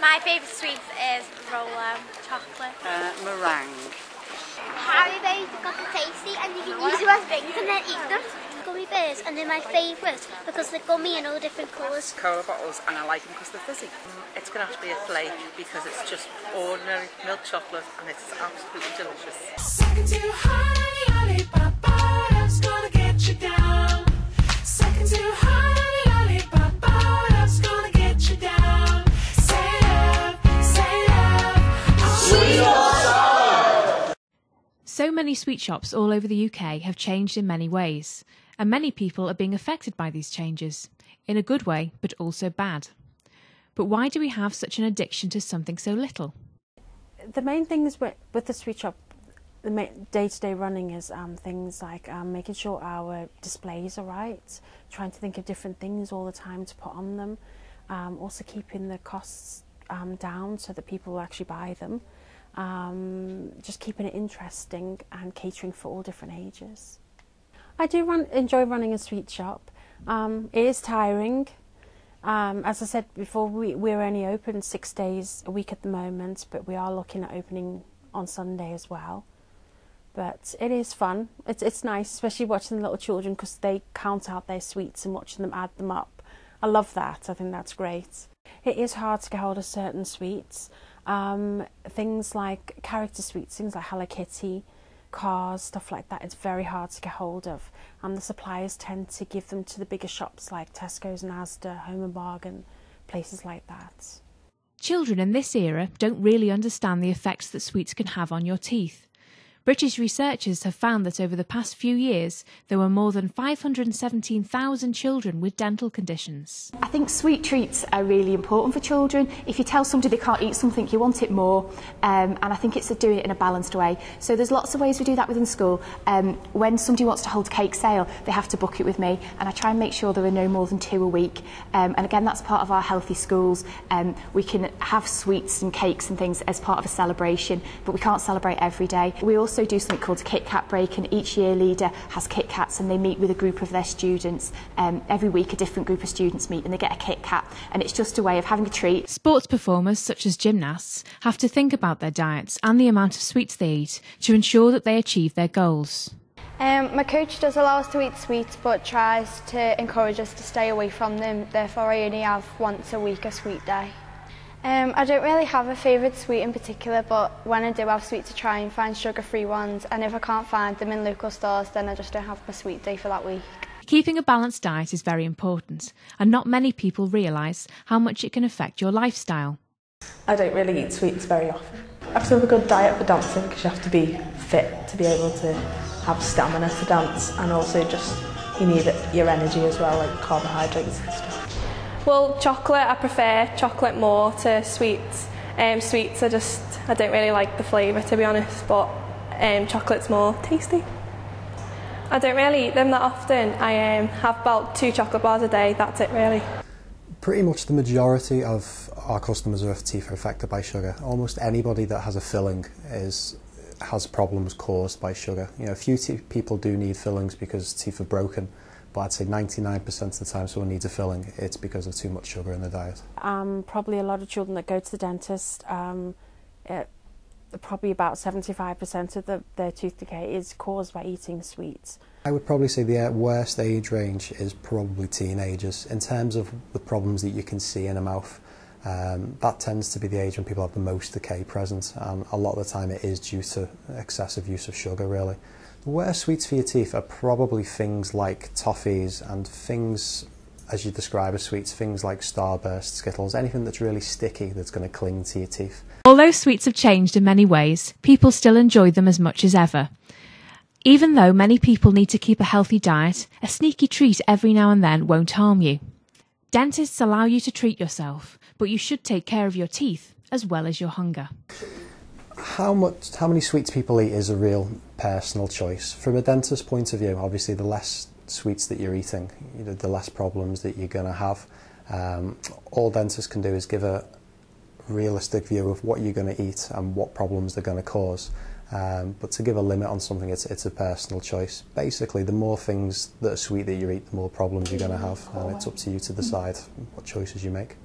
My favourite sweet is Rolo chocolate. Meringue. Harry berries because they're tasty and you can use them as rings and then eat them. Gummy bears, and they're my favourite because they're gummy in all different colours. Cola bottles, and I like them because they're fizzy. It's going to have to be a flake because it's just ordinary milk chocolate and it's absolutely delicious. Second too hard on the lollipop, that's gonna get you down. Second too hard on the lollipop, that's gonna get you down. Say love, sweet or sour. So many sweet shops all over the UK have changed in many ways, and many people are being affected by these changes, in a good way, but also bad. But why do we have such an addiction to something so little? The main things with the sweet shop, the day-to-day running is things like making sure our displays are right, trying to think of different things all the time to put on them, also keeping the costs down so that people will actually buy them, just keeping it interesting and catering for all different ages. I do enjoy running a sweet shop. It is tiring. As I said before, we're only open 6 days a week at the moment, but we are looking at opening on Sunday as well. But it is fun. It's nice, especially watching the little children because they count out their sweets and watching them add them up. I love that. I think that's great. It is hard to get hold of certain sweets. Things like character sweets, things like Hello Kitty, cars, stuff like that, it's very hard to get hold of, and the suppliers tend to give them to the bigger shops like Tesco's and Asda, Home and Bargain, places like that. Children in this era don't really understand the effects that sweets can have on your teeth. British researchers have found that over the past few years, there were more than 517,000 children with dental conditions. I think sweet treats are really important for children. If you tell somebody they can't eat something, you want it more, and I think it's doing it in a balanced way. So there's lots of ways we do that within school. When somebody wants to hold a cake sale, they have to book it with me, and I try and make sure there are no more than 2 a week. And again, that's part of our healthy schools. We can have sweets and cakes and things as part of a celebration, but we can't celebrate every day. We also do something called a Kit Kat break, and each year leader has Kit Kats and they meet with a group of their students. Every week a different group of students meet and they get a Kit Kat, and it's just a way of having a treat. Sports performers such as gymnasts have to think about their diets and the amount of sweets they eat to ensure that they achieve their goals. My coach does allow us to eat sweets but tries to encourage us to stay away from them, therefore I only have once a week a sweet day. I don't really have a favourite sweet in particular, but when I do have sweets I try and find sugar-free ones, and if I can't find them in local stores then I just don't have my sweet day for that week. Keeping a balanced diet is very important, and not many people realise how much it can affect your lifestyle. I don't really eat sweets very often. I have to have a good diet for dancing because you have to be fit to be able to have stamina to dance, and also just you need your energy as well, like carbohydrates and stuff. Well, chocolate, I prefer chocolate more to sweets. Sweets, I don't really like the flavour to be honest, but chocolate's more tasty. I don't really eat them that often. I have about 2 chocolate bars a day, that's it really. Pretty much the majority of our customers with teeth are affected by sugar. Almost anybody that has a filling has problems caused by sugar. You know, a few people do need fillings because teeth are broken, but I'd say 99% of the time someone needs a filling, it's because of too much sugar in the diet. Probably a lot of children that go to the dentist, probably about 75% of their tooth decay is caused by eating sweets. I would probably say the worst age range is probably teenagers. In terms of the problems that you can see in a mouth, that tends to be the age when people have the most decay present, and a lot of the time it is due to excessive use of sugar really. The worst sweets for your teeth are probably things like toffees and things, as you describe as sweets, things like Starburst, Skittles, anything that's really sticky that's going to cling to your teeth. Although sweets have changed in many ways, people still enjoy them as much as ever. Even though many people need to keep a healthy diet, a sneaky treat every now and then won't harm you. Dentists allow you to treat yourself, but you should take care of your teeth as well as your hunger. How many sweets people eat is a real personal choice. From a dentist's point of view, obviously the less sweets that you're eating, the less problems that you're going to have. All dentists can do is give a realistic view of what you're going to eat and what problems they're going to cause. But to give a limit on something, it's a personal choice. Basically, the more things that are sweet that you eat, the more problems you're going to have, and it's up to you to decide what choices you make.